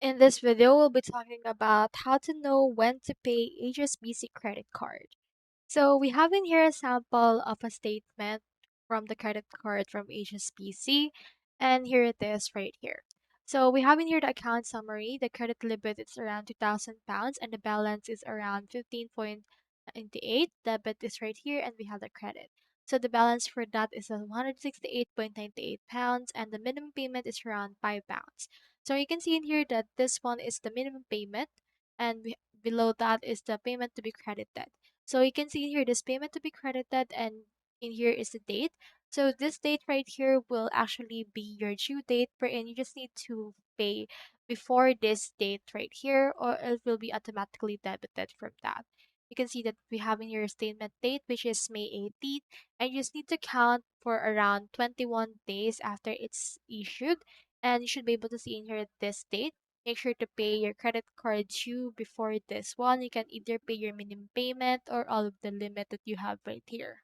In this video, we'll be talking about how to know when to pay HSBC credit card. So we have in here a sample of a statement from the credit card from HSBC, and here it is right here. So we have in here the account summary. The credit limit is around £2,000 and the balance is around 15.98. Debit is right here and we have the credit. So the balance for that is £168.98 and the minimum payment is around £5. So you can see in here that this one is the minimum payment and below that is the payment to be credited. So you can see in here this payment to be credited and in here is the date. So this date right here will actually be your due date wherein you just need to pay before this date right here or it will be automatically debited from that. You can see that we have in your statement date which is May 18th and you just need to count for around 21 days after it's issued and you should be able to see in here this date. Make sure to pay your credit card due before this one. You can either pay your minimum payment or all of the limit that you have right here.